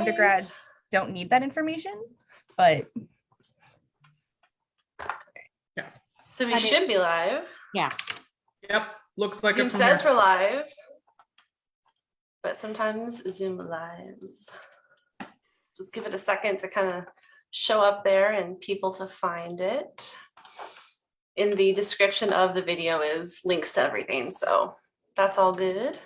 undergrads don't need that information, but Yeah. So we should be live. Yeah. Yep. Looks like Zoom it from says here. we're live, but sometimes Zoom lives. Just give it a second to kind of show up there and people to find it. In the description of the video is links to everything, so that's all good.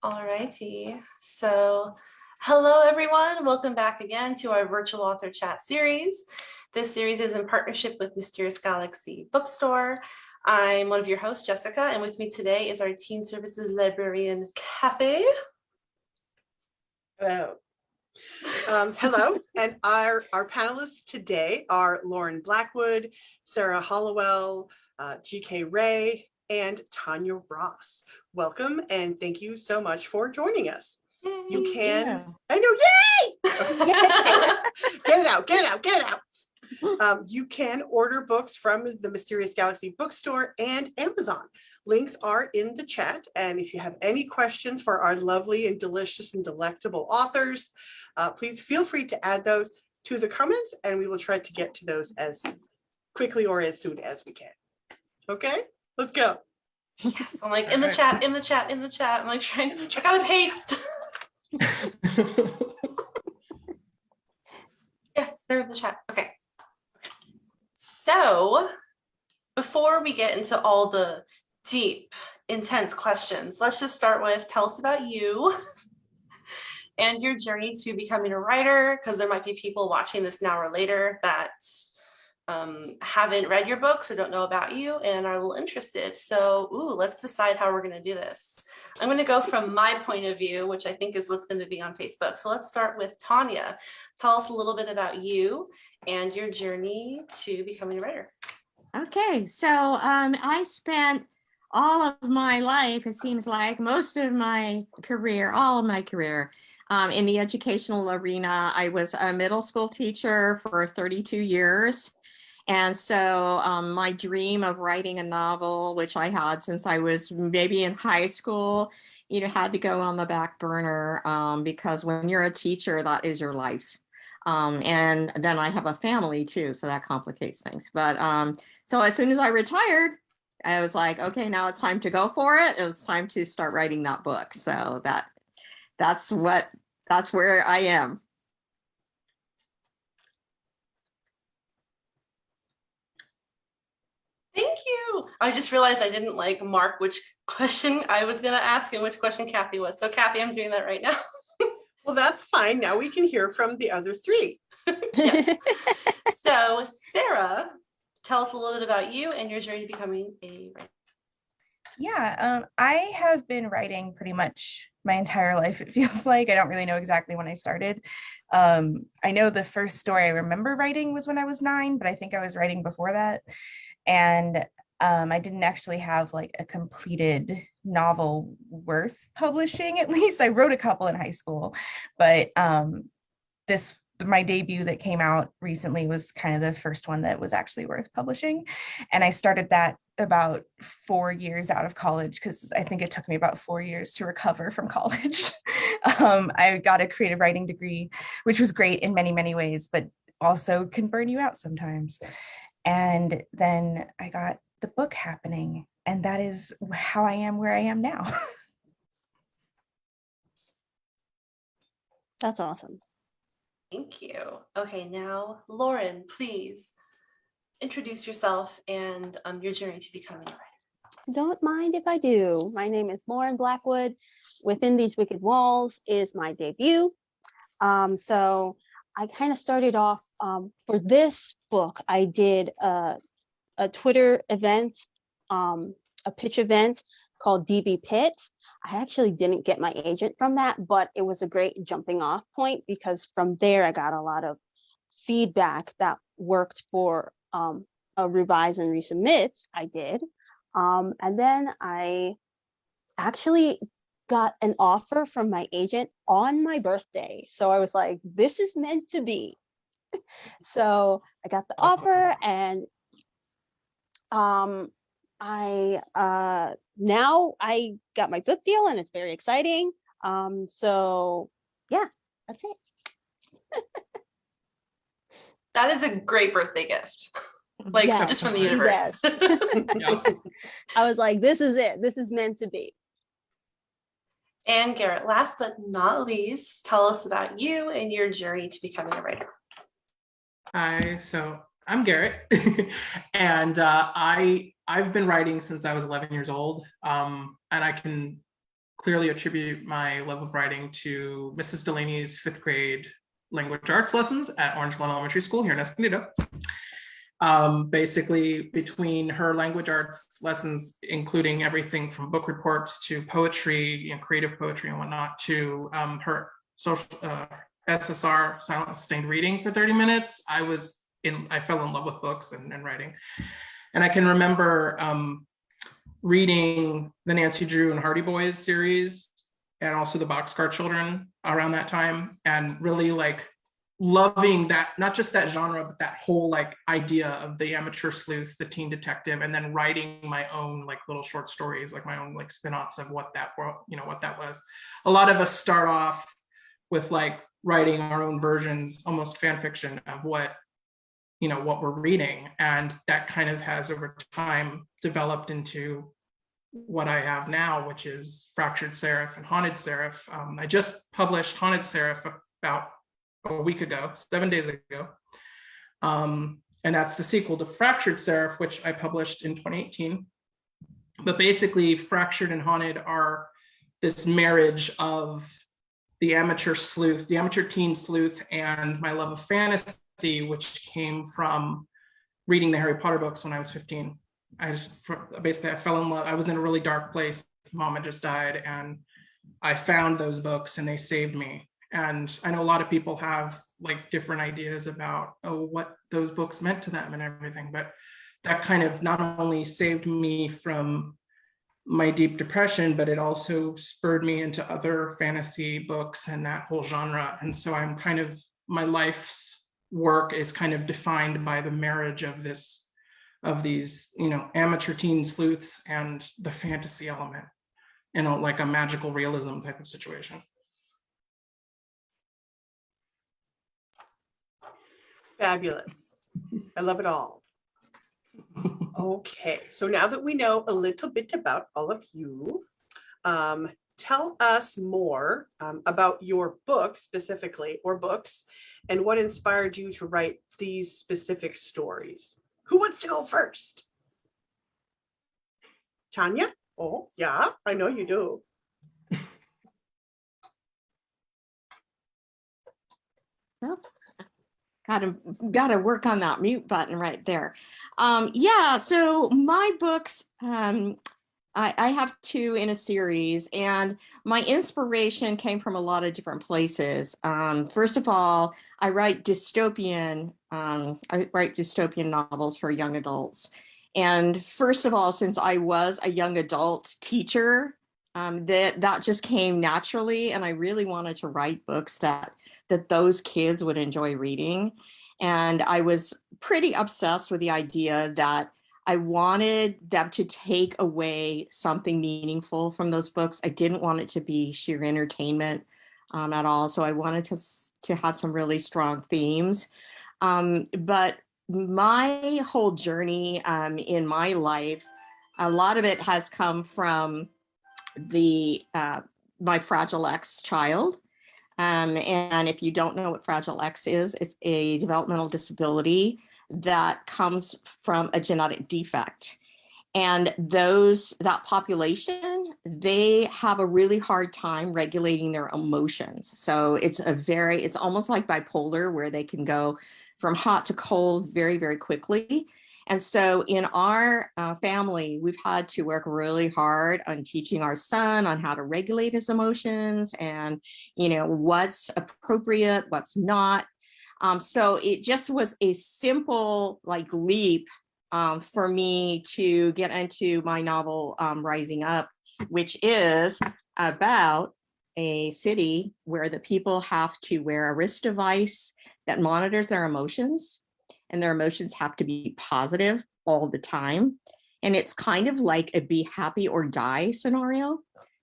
All righty, so hello everyone, welcome back again to our virtual author chat series. This series is in partnership with Mysterious Galaxy Bookstore. I'm one of your hosts, Jessica, and with me today is our Teen Services librarian, Cathy. Hello. Hello, and our panelists today are Lauren Blackwood, Sarah Hollowell, GK Ray, and Tanya Ross. Welcome, and thank you so much for joining us. You can, I know, yay! Get it out, get it out, get it out. You can order books from the Mysterious Galaxy Bookstore and Amazon. Links are in the chat. And if you have any questions for our lovely and delicious and delectable authors, please feel free to add those to the comments and we will try to get to those as quickly or as soon as we can. Okay, let's go. Yes, I'm like in the chat, in the chat, in the chat. I'm like trying, I gotta paste. Yes, they're in the chat. Okay. So before we get into all the deep, intense questions, let's just start with tell us about you and your journey to becoming a writer, because there might be people watching this now or later that haven't read your books or don't know about you and are a little interested. So let's decide how we're going to do this. I'm going to go from my point of view, which I think is what's going to be on Facebook. So let's start with Tanya. Tell us a little bit about you and your journey to becoming a writer. Okay, so I spent all of my life, it seems like most of my career, all of my career in the educational arena. I was a middle school teacher for 32 years. And so my dream of writing a novel, which I had since I was maybe in high school, had to go on the back burner because when you're a teacher, that is your life. And then I have a family too, so that complicates things. But so as soon as I retired, I was like, okay, now it's time to go for it. It's time to start writing that book. So that's where I am. Thank you. I just realized I didn't mark which question I was going to ask and which question Cathy was. So Cathy, I'm doing that right now. Well, that's fine. Now we can hear from the other three. Yes. So Sarah, tell us a little bit about you and your journey to becoming a writer. Yeah, I have been writing pretty much my entire life, it feels like. I don't really know exactly when I started. I know the first story I remember writing was when I was 9, but I think I was writing before that. And I didn't actually have a completed novel worth publishing, at least. I wrote a couple in high school, but my debut that came out recently was kind of the first one that was actually worth publishing. And I started that about 4 years out of college, because I think it took me about 4 years to recover from college. I got a creative writing degree, which was great in many, many ways, but also can burn you out sometimes. And then I got the book happening, and that is how I am where I am now. That's awesome. Thank you. Okay, now Lauren, please introduce yourself and your journey to becoming a writer. Don't mind if I do. My name is Lauren Blackwood. Within These Wicked Walls is my debut. So I kind of started off for this book. I did a Twitter event, a pitch event called DB Pit. I actually didn't get my agent from that, but it was a great jumping off point because from there I got a lot of feedback that worked for a revise and resubmit I did. And then I actually got an offer from my agent on my birthday. So I was like, this is meant to be. So I got the offer, and now I got my book deal and it's very exciting. So yeah, that's it. That is a great birthday gift. Like Yes, just from the universe. yes. Yep. I was like, this is it. This is meant to be. And Garrett, last but not least, tell us about you and your journey to becoming a writer. Hi, so I'm Garrett, and I've been writing since I was 11 years old, and I can clearly attribute my love of writing to Mrs. Delaney's 5th grade language arts lessons at Orange Glen Elementary School here in Escondido. Basically, between her language arts lessons, including everything from book reports to poetry, creative poetry and whatnot, to her social SSR, silent sustained reading for 30 minutes, I fell in love with books and writing. And I can remember reading the Nancy Drew and Hardy Boys series and also the Boxcar Children around that time, and really like loving that, not just that genre, but that whole like idea of the amateur sleuth, the teen detective, and then writing my own like little short stories, like my own like spin-offs of what that was. A lot of us start off with like writing our own versions, almost fan fiction of what we're reading, and that kind of has over time developed into what I have now, which is Fractured Seraph and Haunted Seraph. I just published Haunted Seraph about a week ago, 7 days ago. And that's the sequel to Fractured Seraph, which I published in 2018. But basically, Fractured and Haunted are this marriage of the amateur sleuth, the amateur teen sleuth, and my love of fantasy, which came from reading the Harry Potter books when I was 15. I fell in love. I was in a really dark place. Mom had just died, and I found those books and they saved me. And I know a lot of people have like different ideas about what those books meant to them and everything, but that kind of not only saved me from my deep depression, but it also spurred me into other fantasy books and that whole genre. And so my life's work is kind of defined by the marriage of these amateur teen sleuths and the fantasy element in like a magical realism type of situation. Fabulous. I love it all. Okay, so now that we know a little bit about all of you, tell us more about your book specifically, or books, and what inspired you to write these specific stories. Who wants to go first? Tanya? Oh, yeah, I know you do. Gotta work on that mute button right there. Yeah, so my books, I have 2 in a series, and my inspiration came from a lot of different places. First of all, I write dystopian novels for young adults. And first of all, since I was a young adult teacher, that just came naturally, and I really wanted to write books that those kids would enjoy reading. And I was pretty obsessed with the idea that I wanted them to take away something meaningful from those books. I didn't want it to be sheer entertainment at all. So I wanted to have some really strong themes. But my whole journey in my life, a lot of it has come from my Fragile X child. And if you don't know what Fragile X is, it's a developmental disability that comes from a genetic defect. And that population, they have a really hard time regulating their emotions. So it's almost like bipolar, where they can go from hot to cold very, very quickly. And so in our family, we've had to work really hard on teaching our son on how to regulate his emotions and, what's appropriate, what's not. So it just was a simple leap for me to get into my novel, Rising Up, which is about a city where the people have to wear a wrist device that monitors their emotions, and their emotions have to be positive all the time. And it's kind of like a be happy or die scenario,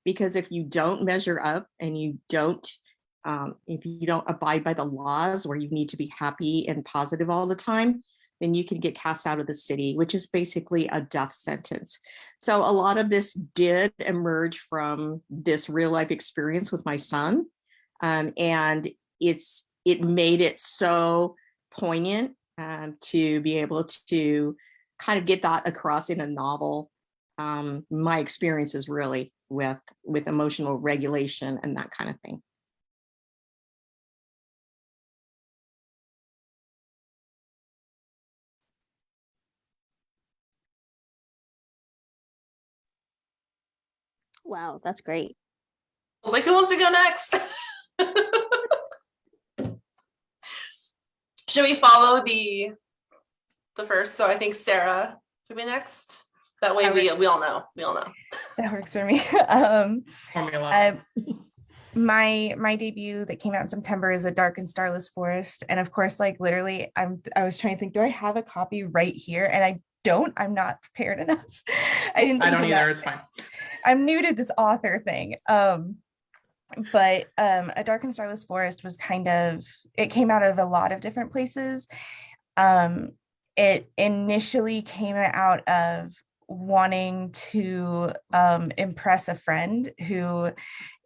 because if you don't measure up and you don't if you don't abide by the laws where you need to be happy and positive all the time, then you can get cast out of the city, which is basically a death sentence. So a lot of this did emerge from this real life experience with my son. And it made it so poignant to be able to kind of get that across in a novel. My experiences really with emotional regulation and that kind of thing. Wow, that's great. Like, who wants to go next? Should we follow the first? So I think Sarah should be next. That way we all know. We all know. That works for me. Formula. My debut that came out in September is A Dark and Starless Forest. And of course, like literally, I was trying to think, do I have a copy right here? And I don't. I'm not prepared enough. I don't either. It's fine. I'm new to this author thing. But A Dark and Starless Forest was it came out of a lot of different places. It initially came out of wanting to impress a friend who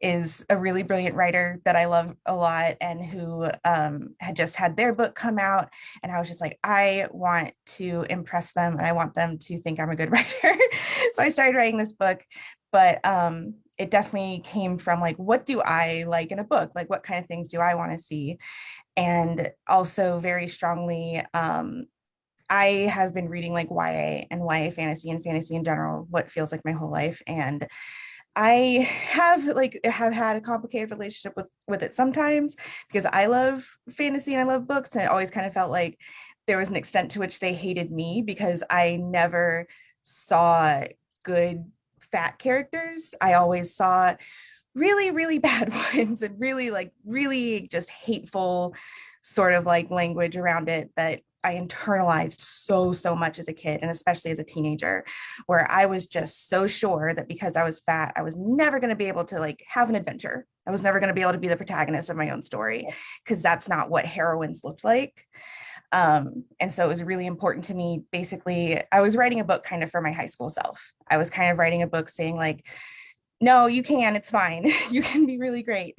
is a really brilliant writer that I love a lot, and who had just had their book come out, and I was just like, I want to impress them and I want them to think I'm a good writer. So I started writing this book, but it definitely came from like, what do I like in a book? Like, what kind of things do I want to see? And also very strongly, I have been reading like YA and YA fantasy and fantasy in general, what feels like my whole life. And I have had a complicated relationship with it sometimes, because I love fantasy and I love books, and it always kind of felt like there was an extent to which they hated me because I never saw good fat characters. I always saw really, really bad ones, and really just hateful sort of like language around it that I internalized so much as a kid, and especially as a teenager, where I was just so sure that because I was fat, I was never going to be able to like have an adventure. I was never going to be able to be the protagonist of my own story, because that's not what heroines looked like. And so it was really important to me. Basically, I was writing a book kind of for my high school self. I was kind of writing a book saying like, no, you can, it's fine. You can be really great.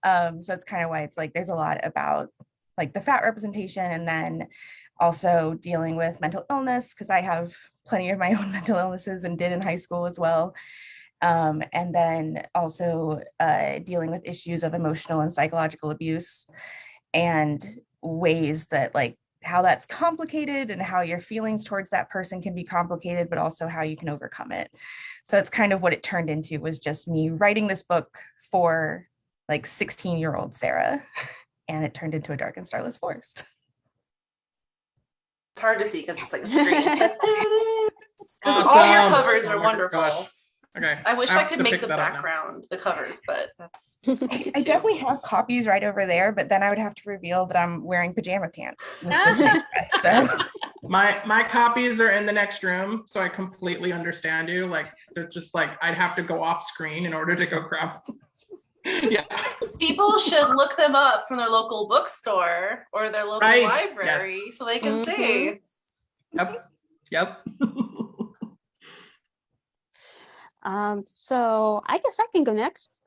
So it's kind of why it's like, there's a lot about like the fat representation, and then also dealing with mental illness, because I have plenty of my own mental illnesses and did in high school as well. And then also dealing with issues of emotional and psychological abuse, and ways that like how that's complicated, and how your feelings towards that person can be complicated, but also how you can overcome it. So it's kind of what it turned into, was just me writing this book for like 16-year-old Sarah, and it turned into A Dark and Starless Forest. It's hard to see because it's like a screen. But there it is. Awesome. All your covers are Oh my wonderful. gosh. Okay. I wish I have could to make pick the that up now. background, the covers, but that's. I definitely have copies right over there, but then I would have to reveal that I'm wearing pajama pants. Which is so. My copies are in the next room, so I completely understand you. Like, they're just like, I'd have to go off screen in order to go grab them. Yeah. People should look them up from their local bookstore or their local Right, library, yes. so they can see. Yep. So I guess I can go next.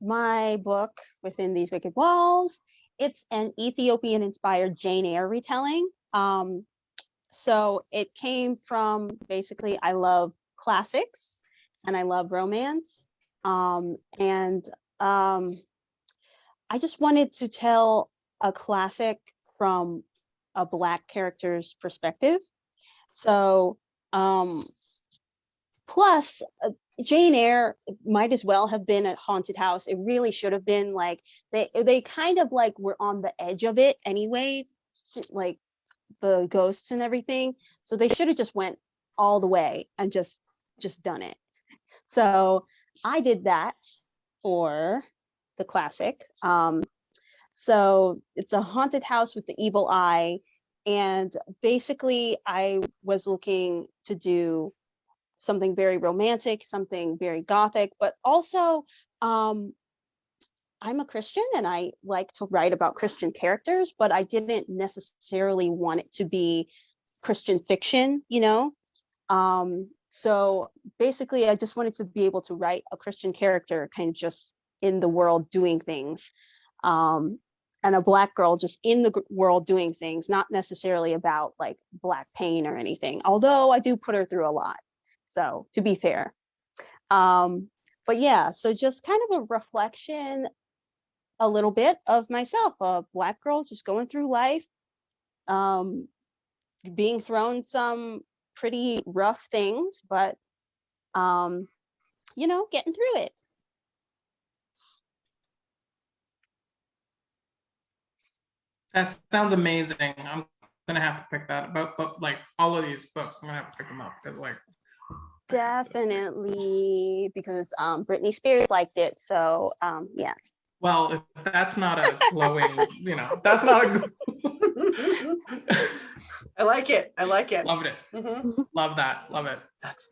My book, Within These Wicked Walls, it's an Ethiopian-inspired Jane Eyre retelling. So it came from basically, I love classics and I love romance. I just wanted to tell a classic from a Black character's perspective. So, plus, Jane Eyre might as well have been a haunted house. It really should have been like, they kind of like were on the edge of it anyways, like the ghosts and everything. So they should have just went all the way and just done it. So I did that for the classic. So it's a haunted house with the evil eye. And basically I was looking to do something very romantic, something very gothic, but also I'm a Christian and I like to write about Christian characters, but I didn't necessarily want it to be Christian fiction, you know? So basically, I just wanted to be able to write a Christian character kind of just in the world doing things. And a Black girl just in the world doing things, not necessarily about like Black pain or anything, although I do put her through a lot. So to be fair. But yeah, so just kind of a reflection a little bit of myself, a Black girl just going through life, being thrown some pretty rough things, but you know, getting through it. That sounds amazing. I'm gonna have to pick that up. But like all of these books, I'm gonna have to pick them up because like Definitely, because Britney Spears liked it. So yeah. well, if that's not a glowing, you know, that's not a I like it. I like it. loved it. Mhm. Love that. Love it. That's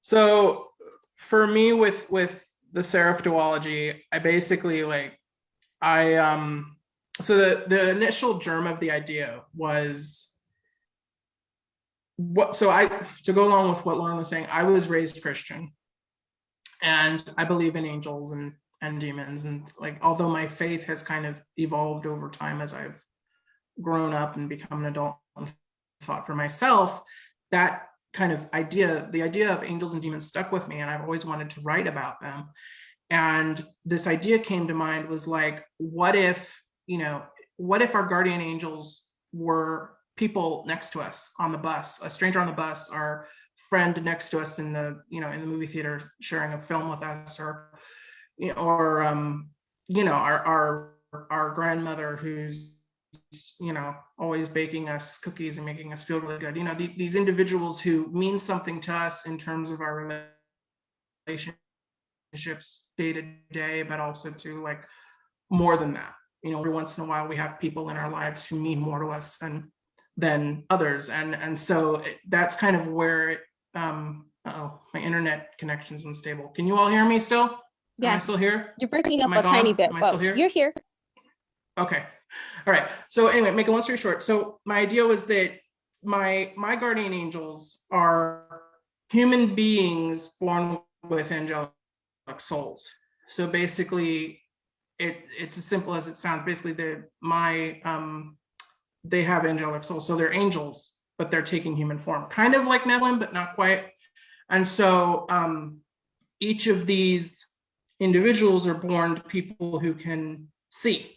So for me with the serif duology, I basically like so the initial germ of the idea was to go along with what Lauren was saying, I was raised Christian and I believe in angels and demons, and like although my faith has kind of evolved over time as I've grown up and become an adult and thought for myself, that kind of idea, the idea of angels and demons stuck with me, and I've always wanted to write about them. And this idea came to mind was like, what if our guardian angels were people next to us on the bus, a stranger on the bus, our friend next to us in the movie theater sharing a film with us, or our grandmother who's always baking us cookies and making us feel really good. These individuals who mean something to us in terms of our relationships day to day, but also to like more than that. Every once in a while we have people in our lives who mean more to us than others, and so that's kind of where my internet connection's unstable. Can you all hear me still? Yes. Am I still here? You're breaking up Am I a tiny gone? bit, Am I but still here? you're here. Okay. All right. So anyway, make a long story short. So my idea was that my guardian angels are human beings born with angelic souls. So basically, it's as simple as it sounds. Basically, they have angelic souls. So they're angels, but they're taking human form, kind of like Nephilim, but not quite. And so each of these individuals are born to people who can see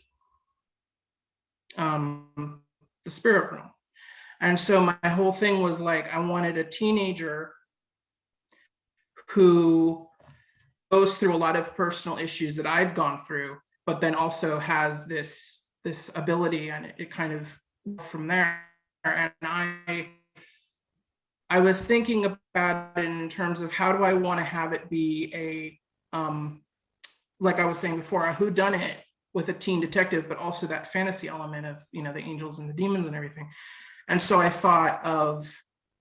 the spirit realm. And so my whole thing was like, I wanted a teenager who goes through a lot of personal issues that I'd gone through, but then also has this ability, and it kind of from there. And I was thinking about it in terms of how do I want to have it be a like I was saying before, a whodunit with a teen detective, but also that fantasy element of the angels and the demons and everything. And so I thought of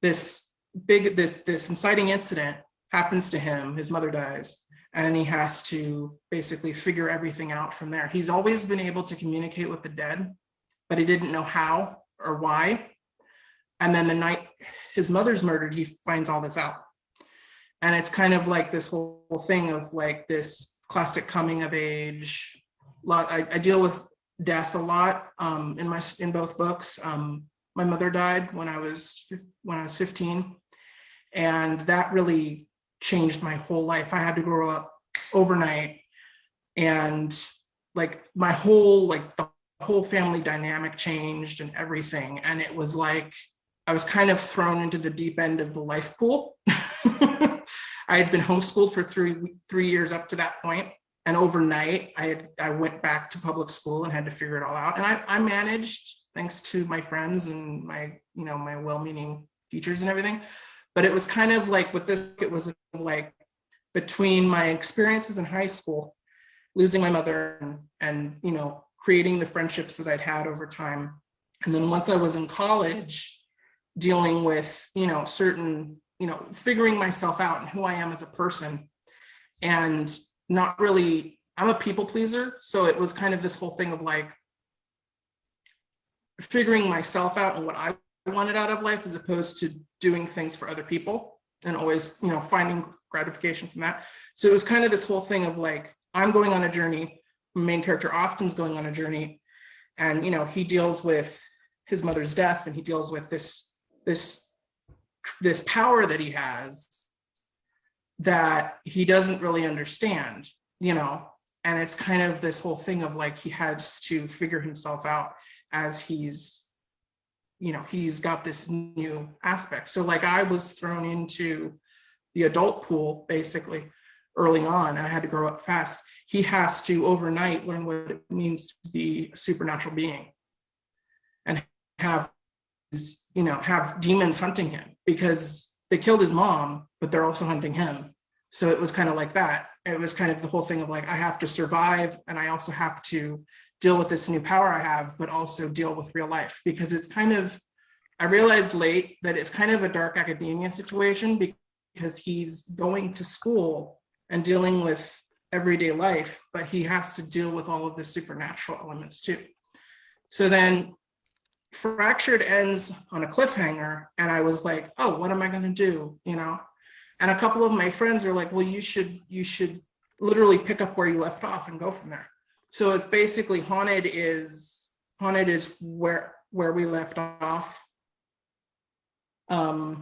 this inciting incident happens to him, his mother dies, and he has to basically figure everything out from there. He's always been able to communicate with the dead, but he didn't know how or why. And then the night his mother's murdered, he finds all this out. And it's kind of like this whole thing of like this classic coming of age. I deal with death a lot in both books. My mother died when I was 15, and that really changed my whole life. I had to grow up overnight, and like my whole the whole family dynamic changed and everything. And it was like I was kind of thrown into the deep end of the life pool. I had been homeschooled for three years up to that point. And overnight, I went back to public school and had to figure it all out. And I managed, thanks to my friends and my well-meaning teachers and everything. But it was kind of like with this, it was like between my experiences in high school, losing my mother, and creating the friendships that I'd had over time. And then once I was in college, dealing with certain figuring myself out and who I am as a person. And not really, I'm a people pleaser. So it was kind of this whole thing of like figuring myself out and what I wanted out of life as opposed to doing things for other people and always, you know, finding gratification from that. So it was kind of this whole thing of like, I'm going on a journey. The main character Austin's going on a journey, and, you know, he deals with his mother's death, and he deals with this power that he has that he doesn't really understand, you know. And it's kind of this whole thing of like, he has to figure himself out as he's, you know, he's got this new aspect. So like I was thrown into the adult pool basically early on. I had to grow up fast. He has to overnight learn what it means to be a supernatural being and have, you know, have demons hunting him because they killed his mom, but they're also hunting him. So it was kind of like that. It was kind of the whole thing of like, I have to survive, and I also have to deal with this new power I have, but also deal with real life, because it's kind of, I realized late that it's kind of a dark academia situation, because he's going to school and dealing with everyday life, but he has to deal with all of the supernatural elements too. So then Fractured ends on a cliffhanger, and I was like, oh, what am I going to do, you know? And a couple of my friends are like, well, you should literally pick up where you left off and go from there. So it basically Haunted is where we left off. I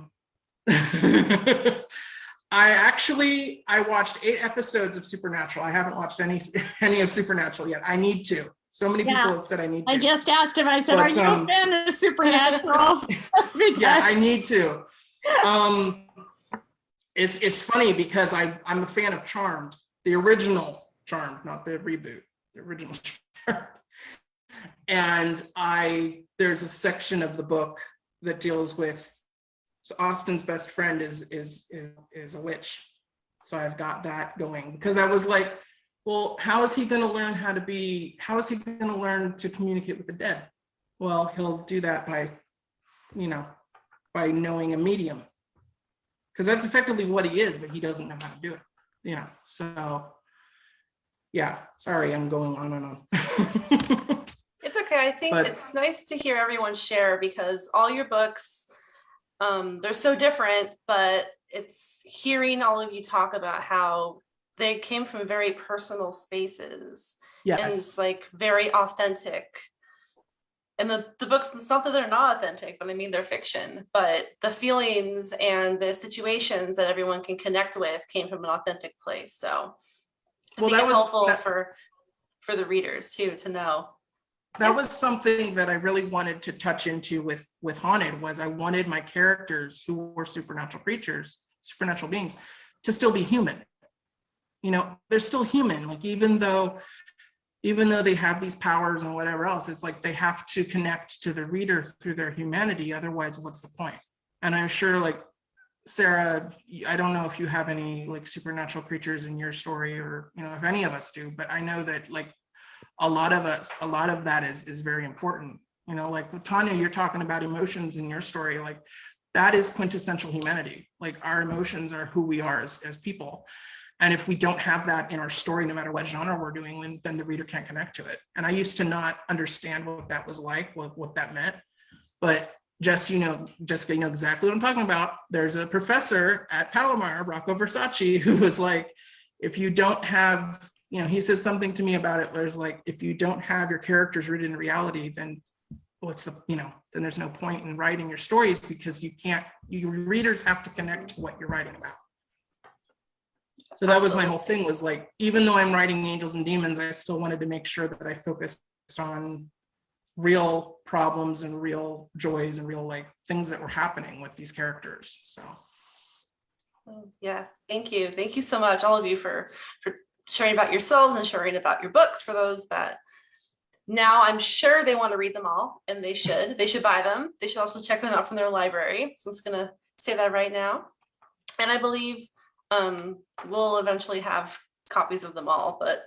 watched 8 episodes of Supernatural. I haven't watched any of Supernatural yet. I need to. So many people have said I need to. I just asked him, I said, are you a fan of Supernatural? Yeah, I need to. It's funny because I'm a fan of Charmed, the original Charmed, not the reboot, the original Charmed. And there's a section of the book that deals with, so Austin's best friend is a witch. So I've got that going, because I was like, well, how is he going to learn to communicate with the dead? Well, he'll do that by knowing a medium, because that's effectively what he is, but he doesn't know how to do it, you know. So yeah, sorry, I'm going on and on. It's okay. I think it's nice to hear everyone share, because all your books, they're so different, but it's hearing all of you talk about how they came from very personal spaces. Yes. And it's like very authentic. And the books, it's not that they're not authentic, but I mean, they're fiction, but the feelings and the situations that everyone can connect with came from an authentic place. So I think it's helpful for the readers too, to know. That was something that I really wanted to touch into with Haunted, was I wanted my characters who were supernatural creatures, supernatural beings, to still be human. You know, they're still human. Like, even though they have these powers and whatever else, it's like they have to connect to the reader through their humanity. Otherwise, what's the point? And I'm sure, like, Sarah, I don't know if you have any like supernatural creatures in your story, or, you know, if any of us do, but I know that like a lot of that is very important. You know, like with Tanya, you're talking about emotions in your story. Like, that is quintessential humanity. Like, our emotions are who we are as people. And if we don't have that in our story, no matter what genre we're doing, then the reader can't connect to it. And I used to not understand what that was like, what that meant. But Jessica, you know exactly what I'm talking about. There's a professor at Palomar, Rocco Versace, who was like, if you don't have, you know, he says something to me about it, there's like, if you don't have your characters rooted in reality, then then there's no point in writing your stories, because your readers have to connect to what you're writing about. So that was my whole thing, was like, even though I'm writing angels and demons, I still wanted to make sure that I focused on real problems and real joys and real like things that were happening with these characters. So yes, thank you so much, all of you, for sharing about yourselves and sharing about your books. For those that now, I'm sure they want to read them all, and they should buy them. They should also check them out from their library. So I'm just gonna say that right now. And I believe we'll eventually have copies of them all, but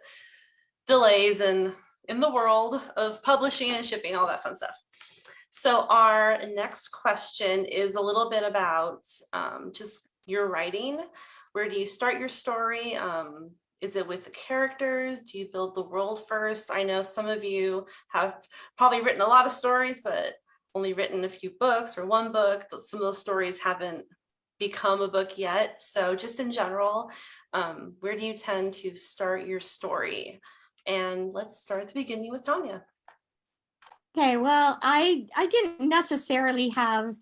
delays in the world of publishing and shipping, all that fun stuff. So our next question is a little bit about just your writing. Where do you start your story? Is it with the characters? Do you build the world first? I know some of you have probably written a lot of stories, but only written a few books or one book. Some of those stories haven't become a book yet. So just in general, where do you tend to start your story? And let's start at the beginning with Tanya. Okay, well, I didn't necessarily have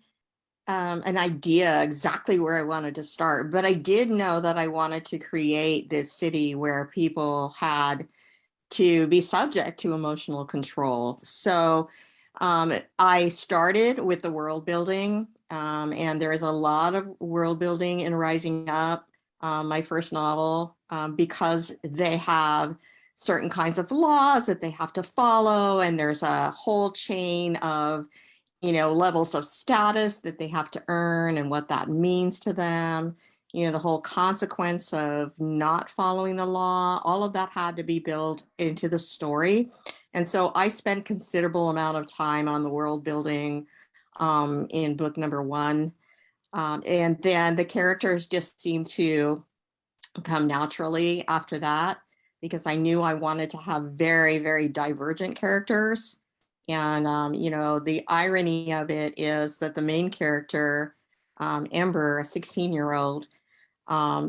an idea exactly where I wanted to start, but I did know that I wanted to create this city where people had to be subject to emotional control. So I started with the world building, and there is a lot of world building in Rising Up, my first novel, because they have certain kinds of laws that they have to follow, and there's a whole chain of levels of status that they have to earn and what that means to them. The whole consequence of not following the law, all of that had to be built into the story. And so I spent considerable amount of time on the world building in book number 1. And then the characters just seemed to come naturally after that, because I knew I wanted to have very, very divergent characters. And, the irony of it is that the main character, Amber, a 16-year-old,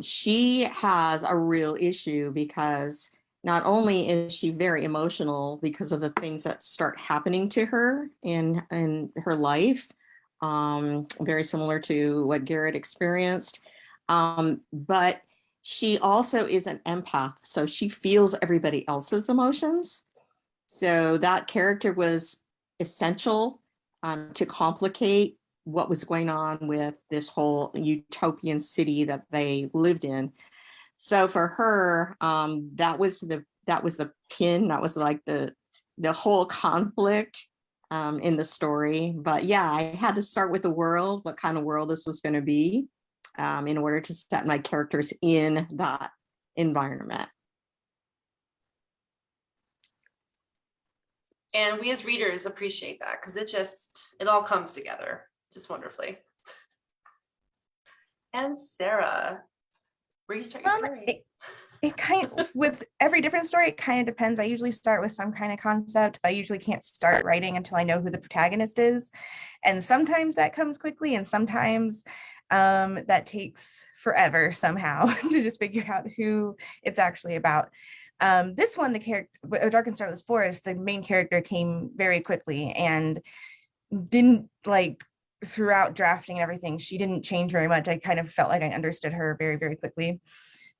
she has a real issue because not only is she very emotional because of the things that start happening to her in her life, very similar to what Garrett experienced, but she also is an empath, so she feels everybody else's emotions. So that character was essential to complicate what was going on with this whole utopian city that they lived in. So for her, that was the pin. That was like the whole conflict in the story. But yeah, I had to start with the world, what kind of world this was going to be, in order to set my characters in that environment. And we as readers appreciate that because it all comes together just wonderfully. And Sarah, where do you start your story? It kind of, with every different story, it kind of depends. I usually start with some kind of concept, but I usually can't start writing until I know who the protagonist is. And sometimes that comes quickly, and sometimes that takes forever somehow to just figure out who it's actually about. This one, the character, Dark and Starless Forest, the main character came very quickly and didn't throughout drafting and everything, she didn't change very much. I kind of felt like I understood her very, very quickly.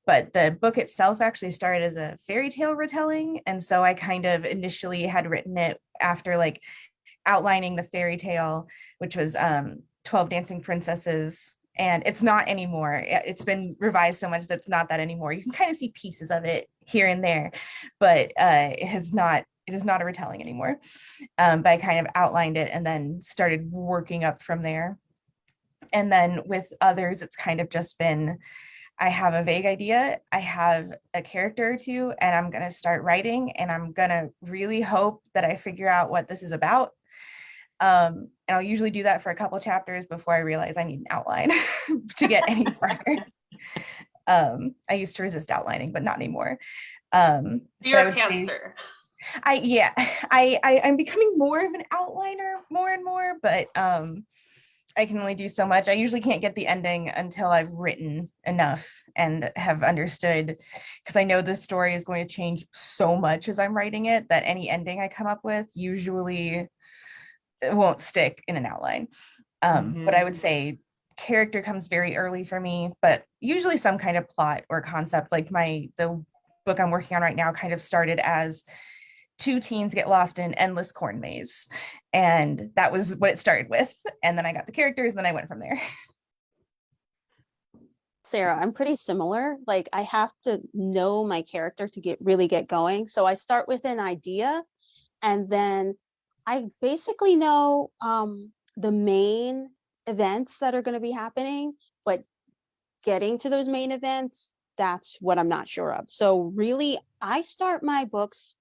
But the book itself actually started as a fairy tale retelling. And so I kind of initially had written it after outlining the fairy tale, which was 12 Dancing Princesses. And it's not anymore. It's been revised so much that it's not that anymore. You can kind of see pieces of it here and there, but it is not a retelling anymore. But I kind of outlined it and then started working up from there. And then with others, it's kind of just been, I have a vague idea, I have a character or two, and I'm going to start writing, and I'm going to really hope that I figure out what this is about. And I'll usually do that for a couple chapters before I realize I need an outline to get any farther. I used to resist outlining, but not anymore. You're a pantser. I'm becoming more of an outliner more and more, but I can only do so much. I usually can't get the ending until I've written enough and have understood, because I know the story is going to change so much as I'm writing it that any ending I come up with usually it won't stick in an outline. But I would say character comes very early for me, but usually some kind of plot or concept. Like the book I'm working on right now kind of started as 2 teens get lost in an endless corn maze, and that was what it started with. And then I got the characters, and then I went from there. Sarah, I'm pretty similar. Like, I have to know my character to really get going. So I start with an idea, and then I basically know the main events that are going to be happening, but getting to those main events, that's what I'm not sure of. So really, I start my books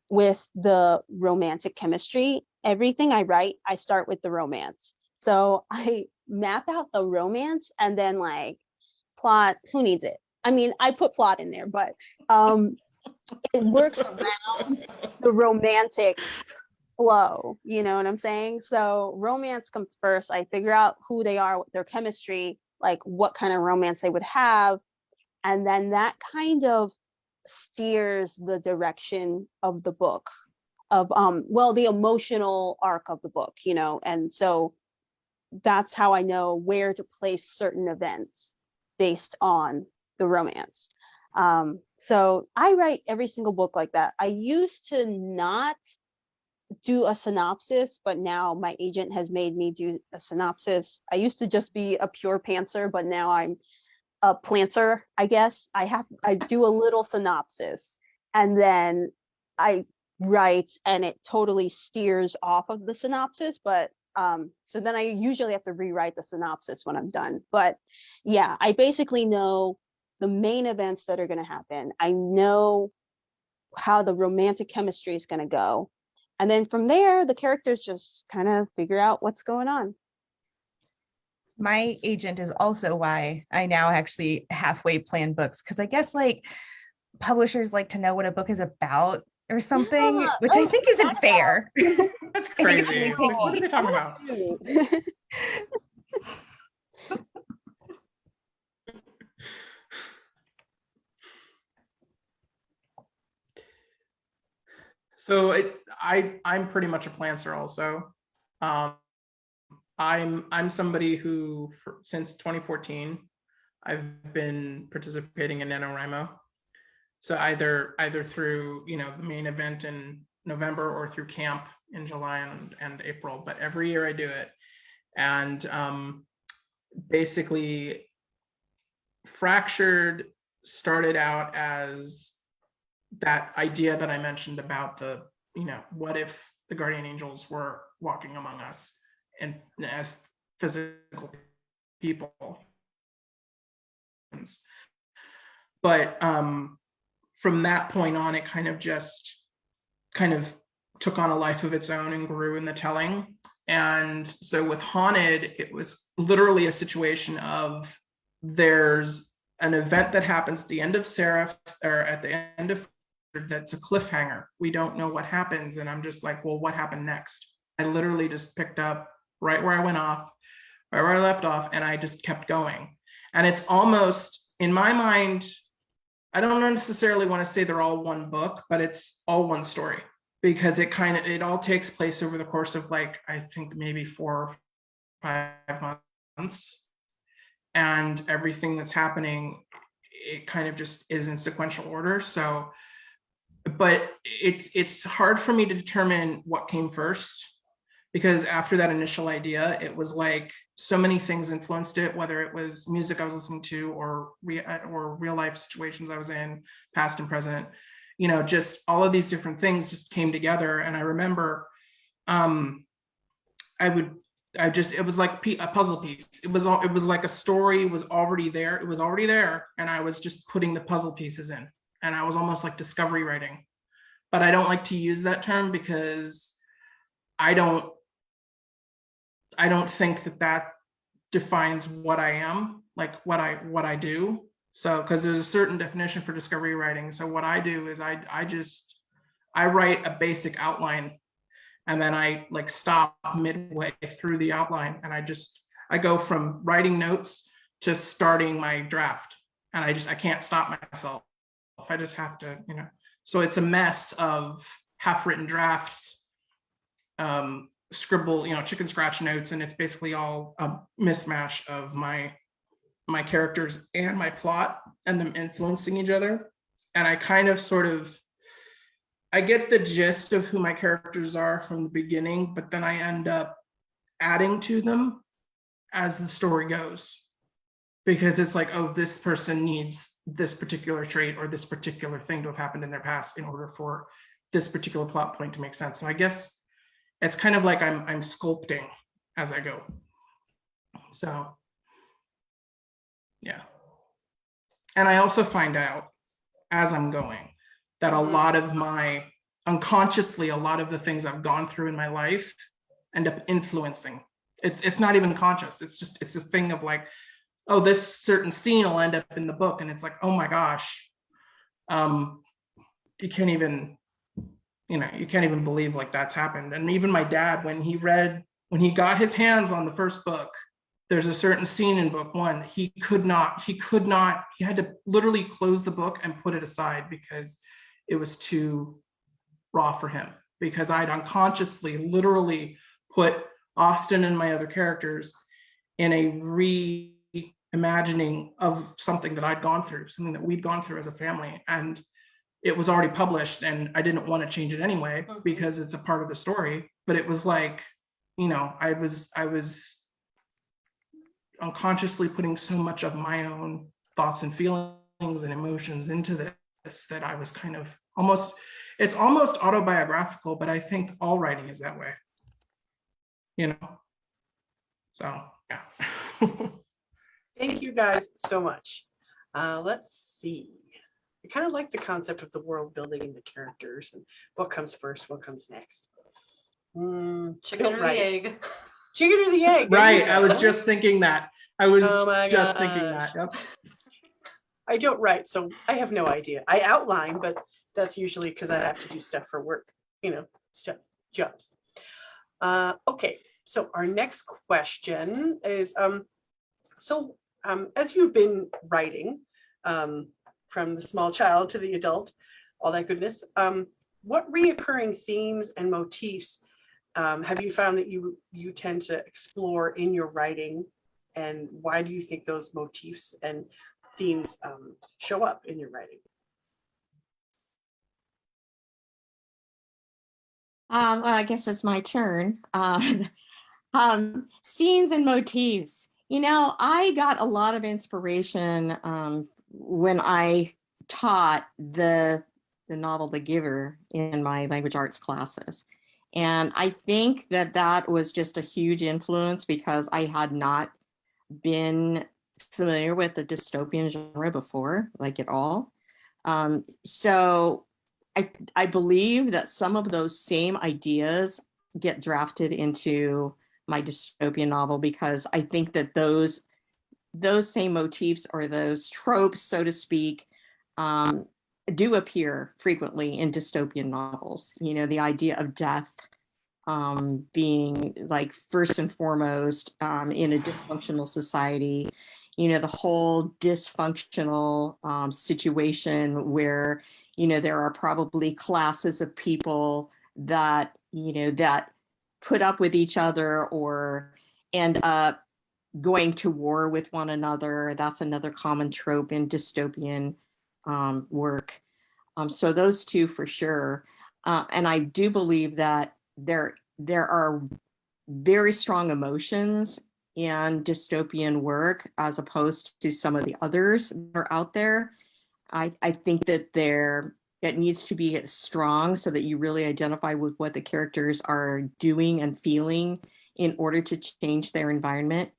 with the romantic chemistry. Everything I write, I start with the romance. So I map out the romance and then plot, who needs it? I mean, I put plot in there, but it works around the romantic flow, you know what I'm saying? So romance comes first. I figure out who they are, their chemistry, like what kind of romance they would have, and then that kind of steers the direction of the book, of well, the emotional arc of the book, you know. And so that's how I know where to place certain events based on the romance. So I write every single book like that. I used to not do a synopsis, but now my agent has made me do a synopsis. I used to just be a pure pantser, but now I'm a planter, I guess. I do a little synopsis, and then I write, and it totally steers off of the synopsis. But so then I usually have to rewrite the synopsis when I'm done. But yeah, I basically know the main events that are going to happen. I know how the romantic chemistry is going to go. And then from there, the characters just kind of figure out what's going on. My agent is also why I now actually halfway plan books, because I guess like publishers like to know what a book is about or something, Yeah. which I think isn't fair. That's I think it's crazy. really picky. What are they talking about? So I'm pretty much a planter also. I'm somebody who since 2014 I've been participating in NaNoWriMo. So either through the main event in November or through camp in July and April, but every year I do it. And basically Fractured started out as that idea that I mentioned about the, what if the guardian angels were walking among us and as physical people. But from that point on, it kind of took on a life of its own and grew in the telling. And so with Haunted, it was literally a situation of there's an event that happens at the end of Seraph, or at the end of, that's a cliffhanger. We don't know what happens. And I'm just like, well, what happened next? I literally just picked up right where I went off, right where I left off, and I just kept going. And it's almost, in my mind, I don't necessarily want to say they're all one book, but it's all one story, because it all takes place over the course of like, I think maybe 4 or 5 months. And everything that's happening, it kind of just is in sequential order. So, but it's hard for me to determine what came first, because after that initial idea, it was like so many things influenced it, whether it was music I was listening to or real life situations I was in, past and present, just all of these different things just came together. And I remember it was like a puzzle piece. It was like a story was already there. It was already there. And I was just putting the puzzle pieces in, and I was almost like discovery writing. But I don't like to use that term, because I don't think that defines what I am, like what I do. So, because there's a certain definition for discovery writing. So what I do is I write a basic outline, and then I like stop midway through the outline, and I go from writing notes to starting my draft, and I can't stop myself. I just have to, so it's a mess of half-written drafts, scribble, chicken scratch notes, and it's basically all a mismatch of my characters and my plot, and them influencing each other. And I kind of I get the gist of who my characters are from the beginning, but then I end up adding to them as the story goes, because it's like, oh, this person needs this particular trait or this particular thing to have happened in their past in order for this particular plot point to make sense. So I guess it's kind of like I'm sculpting as I go. So yeah. And I also find out as I'm going that a lot of unconsciously, a lot of the things I've gone through in my life end up influencing. It's not even conscious. It's a thing of like, oh, this certain scene will end up in the book, and it's like, oh my gosh, you can't even, you can't even believe like that's happened. And even my dad, when he got his hands on the first book, there's a certain scene in book one, he had to literally close the book and put it aside because it was too raw for him, because I'd unconsciously literally put Austin and my other characters in a reimagining of something that I'd gone through, something that we'd gone through as a family. And it was already published and I didn't want to change it anyway because it's a part of the story. But it was like, I was unconsciously putting so much of my own thoughts and feelings and emotions into this that I was kind of it's almost autobiographical, but I think all writing is that way, so yeah. Thank you guys so much. Let's see. I kind of like the concept of the world building and the characters and what comes first, what comes next. Chicken or the egg? Chicken or the egg? Right. I was just thinking that. Yep. I don't write, so I have no idea. I outline, but that's usually because I have to do stuff for work, jobs. Okay, so our next question is, as you've been writing, from the small child to the adult, all that goodness, what reoccurring themes and motifs have you found that you tend to explore in your writing, and why do you think those motifs and themes show up in your writing? Well, I guess it's my turn. Scenes and motifs. I got a lot of inspiration when I taught the novel The Giver in my language arts classes. And I think that was just a huge influence because I had not been familiar with the dystopian genre before, like at all. So I believe that some of those same ideas get drafted into my dystopian novel, because I think that those same motifs, or those tropes, so to speak, do appear frequently in dystopian novels. The idea of death being like first and foremost in a dysfunctional society. The whole dysfunctional situation where there are probably classes of people that that put up with each other or end up going to war with one another. That's another common trope in dystopian work. So those two for sure. And I do believe that there are very strong emotions in dystopian work as opposed to some of the others that are out there. I think that it needs to be strong so that you really identify with what the characters are doing and feeling in order to change their environment.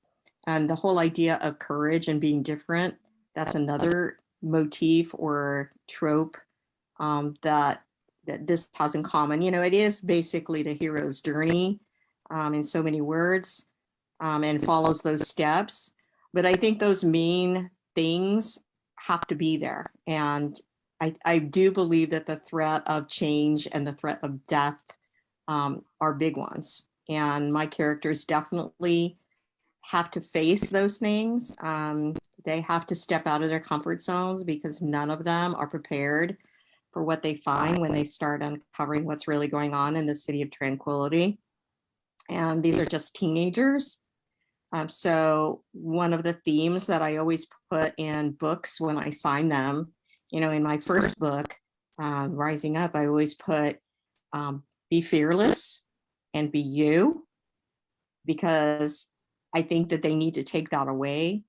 And the whole idea of courage and being different, that's another motif or trope that this has in common. It is basically the hero's journey in so many words, and follows those steps. But I think those main things have to be there. And I do believe that the threat of change and the threat of death are big ones. And my characters definitely have to face those things. They have to step out of their comfort zones because none of them are prepared for what they find when they start uncovering what's really going on in the City of Tranquility. And these are just teenagers. So one of the themes that I always put in books when I sign them, in my first book, Rising Up, I always put be fearless and be you, because I think that they need to take that away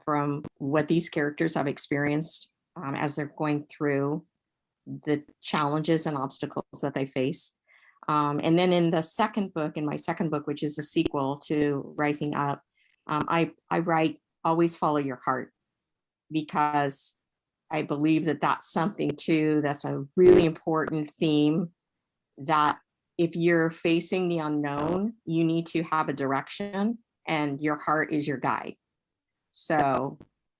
from what these characters have experienced as they're going through the challenges and obstacles that they face. And then in my second book, which is a sequel to Rising Up, I write, always follow your heart, because I believe that that's something too, that's a really important theme, that if you're facing the unknown, you need to have a direction, and your heart is your guide. So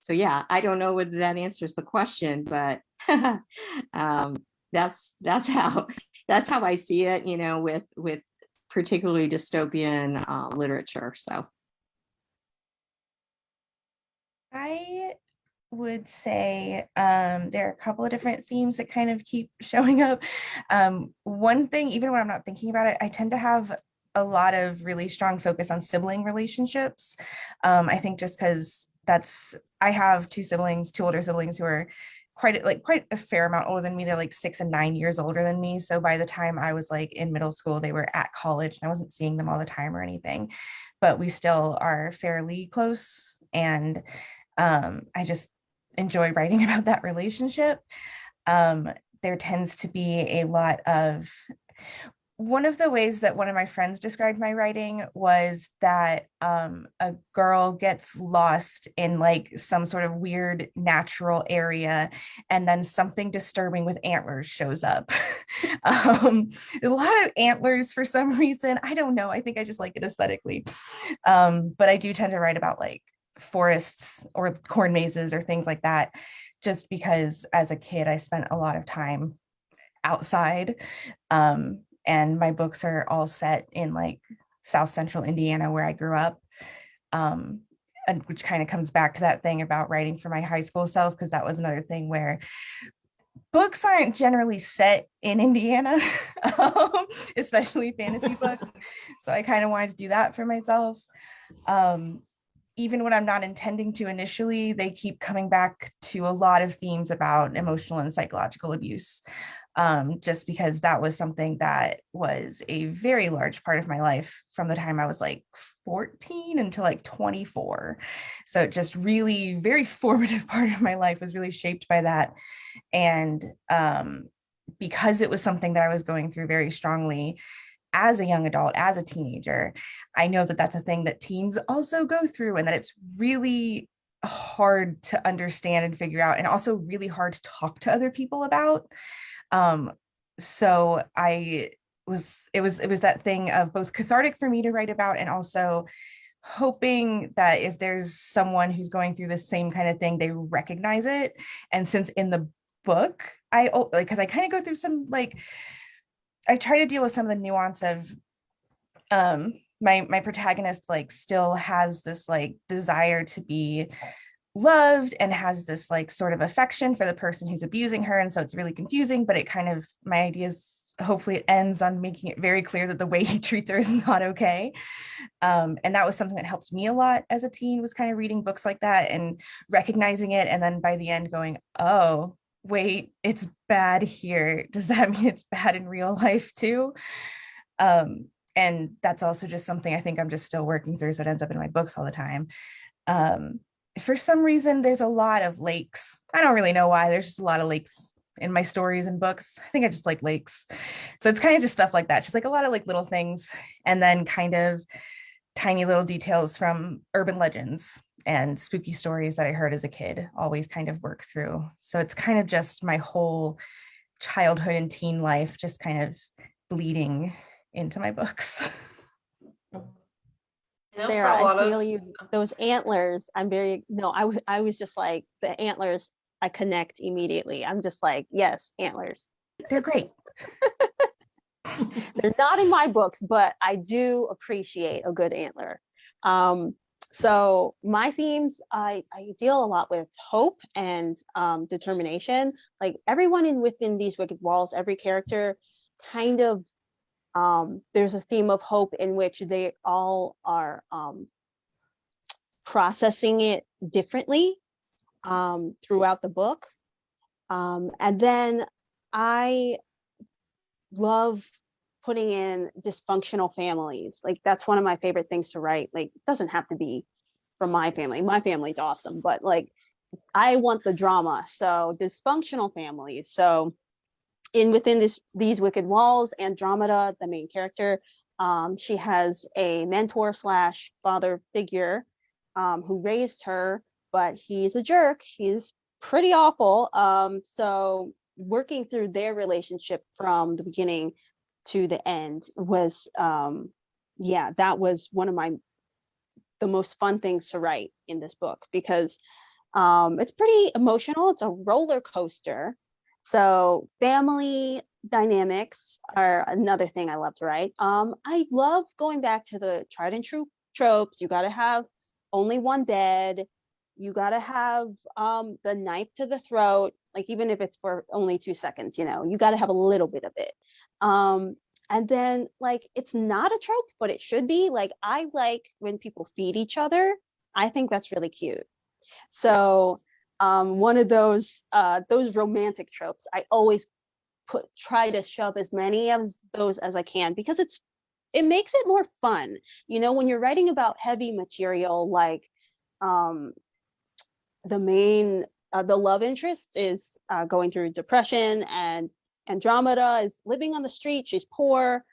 yeah, I don't know whether that answers the question, but that's how I see it, with particularly dystopian literature. So I would say there are a couple of different themes that kind of keep showing up. One thing, even when I'm not thinking about it, I tend to have a lot of really strong focus on sibling relationships. I think just because I have two older siblings who are quite a fair amount older than me. They're like 6 and 9 years older than me. So by the time I was like in middle school, they were at college and I wasn't seeing them all the time or anything, but we still are fairly close. And I just enjoy writing about that relationship. There tends to be a lot of, one of the ways that one of my friends described my writing was that a girl gets lost in like some sort of weird natural area, and then something disturbing with antlers shows up. A lot of antlers for some reason. I don't know. I think I just like it aesthetically. But I do tend to write about like forests or corn mazes or things like that, just because as a kid I spent a lot of time outside. And my books are all set in like South Central Indiana where I grew up. And which kind of comes back to that thing about writing for my high school self, because that was another thing where books aren't generally set in Indiana, especially fantasy books. So I kind of wanted to do that for myself. Even when I'm not intending to initially, they keep coming back to a lot of themes about emotional and psychological abuse, just because that was something that was a very large part of my life from the time I was like 14 until like 24. So just really very formative part of my life was really shaped by that. And because it was something that I was going through very strongly as a young adult, as a teenager, I know that that's a thing that teens also go through, and that it's really hard to understand and figure out, and also really hard to talk to other people about. So it was that thing of both cathartic for me to write about, and also hoping that if there's someone who's going through the same kind of thing, they recognize it. And since in the book, because I kind of go through some like, I try to deal with some of the nuance of my protagonist like still has this like desire to be loved and has this like sort of affection for the person who's abusing her, and so it's really confusing, but it kind of, my ideas, hopefully it ends on making it very clear that the way he treats her is not okay. And that was something that helped me a lot as a teen, was kind of reading books like that and recognizing it, and then by the end going, oh wait, it's bad here. Does that mean it's bad in real life too? And that's also just something I think I'm just still working through, so it ends up in my books all the time. For some reason, there's a lot of lakes. I don't really know why. There's just a lot of lakes in my stories and books. I think I just like lakes. So it's kind of just stuff like that. Just like a lot of like little things, and then kind of tiny little details from urban legends and spooky stories that I heard as a kid always kind of work through. So it's kind of just my whole childhood and teen life just kind of bleeding into my books. Sarah, I feel you. Those antlers, I was just like, the antlers, I connect immediately. I'm just like, yes, antlers. They're great. They're not in my books, but I do appreciate a good antler. So my themes, I deal a lot with hope and determination. Like everyone within these wicked walls, every character kind of, there's a theme of hope in which they all are processing it differently throughout the book. And then I love putting in dysfunctional families. Like that's one of my favorite things to write. Like it doesn't have to be from my family. My family's awesome, but like I want the drama. So dysfunctional families. So within these wicked walls, Andromeda, the main character, she has a mentor / father figure who raised her, but he's a jerk. He's pretty awful. So working through their relationship from the beginning to the end was, that was one of my the most fun things to write in this book, because it's pretty emotional. It's a roller coaster. So family dynamics are another thing I love to write. I love going back to the tried and true tropes. You got to have only one bed. You got to have the knife to the throat, like even if it's for only 2 seconds, you know, you got to have a little bit of it. And then like, it's not a trope, but it should be. Like, I like when people feed each other. I think that's really cute. So one of those romantic tropes, I always try to shove as many of those as I can, because it makes it more fun. You know, when you're writing about heavy material, like the love interest is going through depression, and Andromeda is living on the street. She's poor.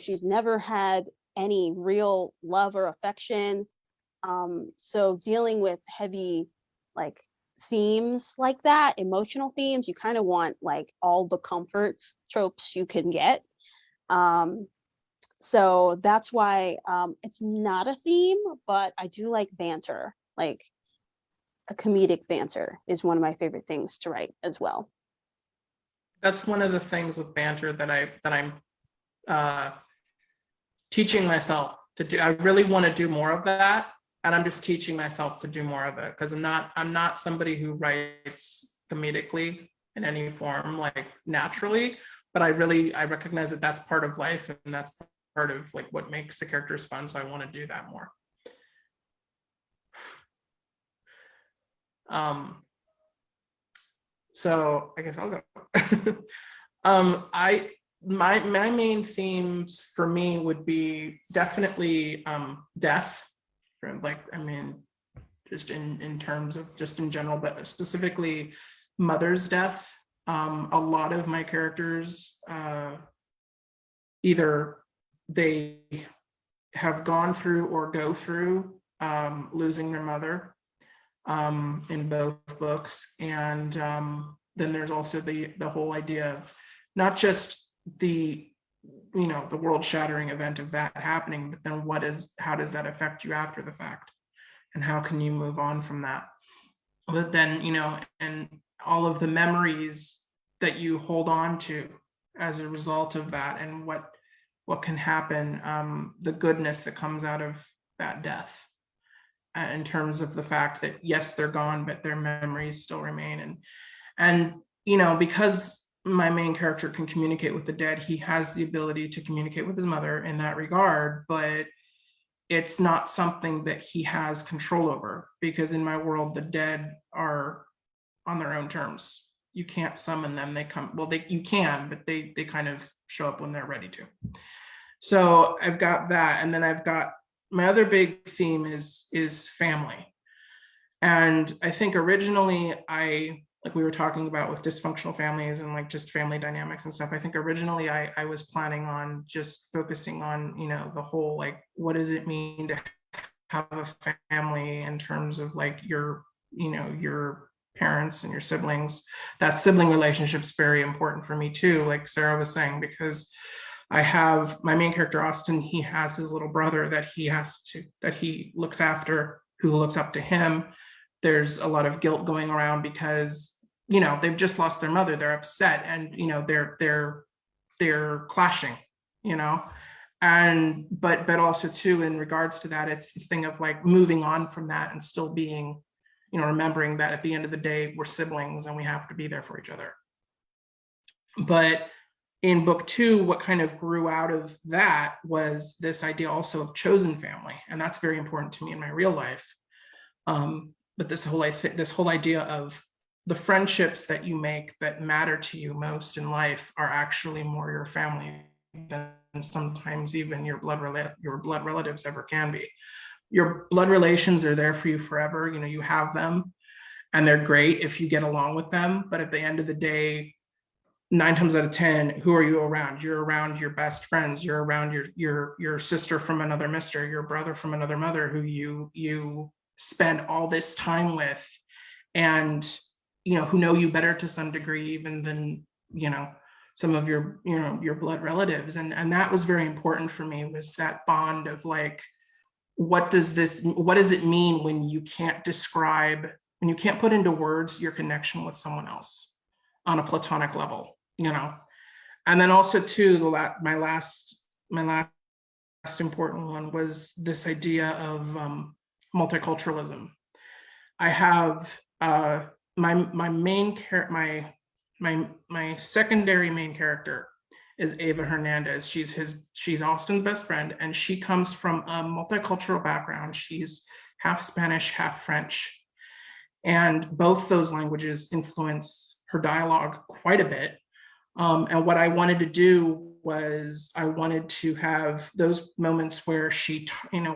She's never had any real love or affection. So dealing with heavy like themes like that, emotional themes, you kind of want like all the comfort tropes you can get. So that's why it's not a theme, but I do like banter. Like a comedic banter is one of my favorite things to write as well. That's one of the things with banter that I'm teaching myself to do. I really want to do more of that, and I'm just teaching myself to do more of it, because I'm not somebody who writes comedically in any form, like naturally, but I recognize that that's part of life, and that's part of like what makes the characters fun. So I want to do that more. So I guess I'll go. My main themes for me would be definitely death. Like, I mean, just in terms of just in general, but specifically mother's death. A lot of my characters, either they have gone through or go through losing their mother in both books. And then there's also the whole idea of not just the world-shattering event of that happening, but then how does that affect you after the fact, and how can you move on from that? But then, and all of the memories that you hold on to as a result of that, and what can happen, the goodness that comes out of that death, in terms of the fact that yes, they're gone, but their memories still remain. And because my main character can communicate with the dead, he has the ability to communicate with his mother in that regard, but it's not something that he has control over, because in my world, the dead are on their own terms. You can't summon them. They come, well, you can, but they kind of show up when they're ready to. So I've got that. And then I've got my other big theme is family. And I think originally like we were talking about with dysfunctional families and like just family dynamics and stuff, I think originally I was planning on just focusing on, the whole, like, what does it mean to have a family in terms of like your parents and your siblings. That sibling relationship is very important for me too, like Sarah was saying, because I have my main character, Austin, he has his little brother that he looks after, who looks up to him. There's a lot of guilt going around because, they've just lost their mother. They're upset, and, they're clashing, and, but also too, in regards to that, it's the thing of like moving on from that and still being, remembering that at the end of the day, we're siblings and we have to be there for each other. But in book 2, what kind of grew out of that was this idea also of chosen family. And that's very important to me in my real life. But this whole idea of the friendships that you make that matter to you most in life are actually more your family than sometimes even your blood relatives ever can be. Your blood relations are there for you forever. You have them and they're great if you get along with them. But at the end of the day, 9 times out of 10, who are you around? You're around your best friends. You're around your sister from another mister, your brother from another mother, who you spend all this time with, and who know you better to some degree even than some of your blood relatives. And that was very important for me, was that bond of like what does it mean when you can't describe, when you can't put into words your connection with someone else on a platonic level, you know? And then also too, my last important one was this idea of multiculturalism. I have my secondary main character is Ava Hernandez. She's Austin's best friend, and she comes from a multicultural background. She's half Spanish, half French, and both those languages influence her dialogue quite a bit. And what I wanted to do was I wanted to have those moments where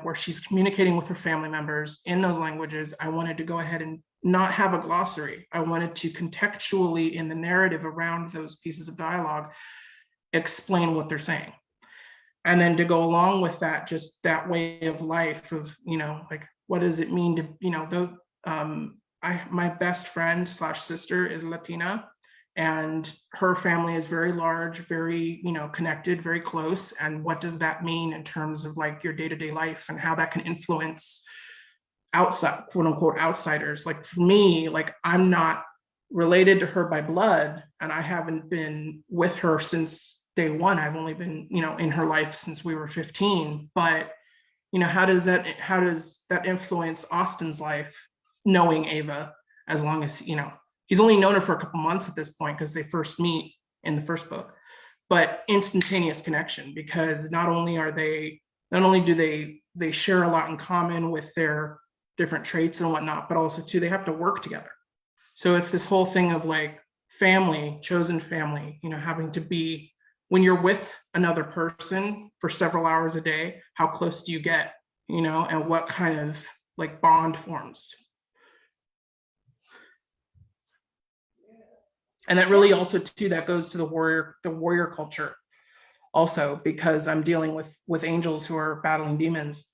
where she's communicating with her family members in those languages. I wanted to go ahead and not have a glossary. I wanted to contextually, in the narrative around those pieces of dialogue, explain what they're saying. And then to go along with that, just that way of life of, like, what does it mean to, my best friend / sister is Latina, and her family is very large, very, connected, very close. And what does that mean in terms of like your day-to-day life and how that can influence outside, quote unquote, outsiders? Like for me, like I'm not related to her by blood, and I haven't been with her since day one. I've only been, in her life since we were 15. But, how does that influence Austin's life, knowing Ava, as long as, he's only known her for a couple months at this point because they first meet in the first book, but instantaneous connection, because not only do they share a lot in common with their different traits and whatnot, but also too, they have to work together. So it's this whole thing of like family, chosen family, having to be, when you're with another person for several hours a day, how close do you get, and what kind of like bond forms. And that really also too, that goes to the warrior culture also, because I'm dealing with angels who are battling demons.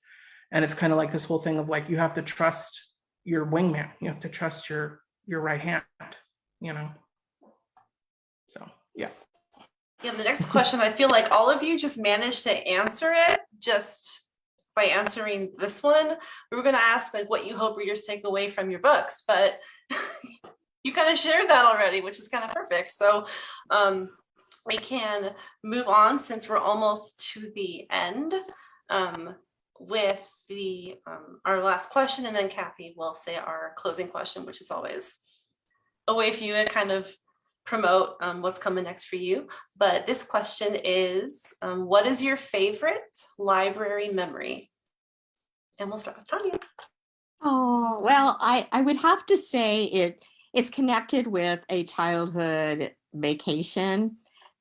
And it's kind of like this whole thing of like, you have to trust your wingman. You have to trust your right hand, So, yeah. Yeah, the next question, I feel like all of you just managed to answer it just by answering this one. We were going to ask like what you hope readers take away from your books, but you kind of shared that already, which is kind of perfect. So we can move on, since we're almost to the end, with our last question, and then Cathy will say our closing question, which is always a way for you to kind of promote what's coming next for you. But this question is, what is your favorite library memory? And we'll start with Tanya. Oh, well, I would have to say it's connected with a childhood vacation.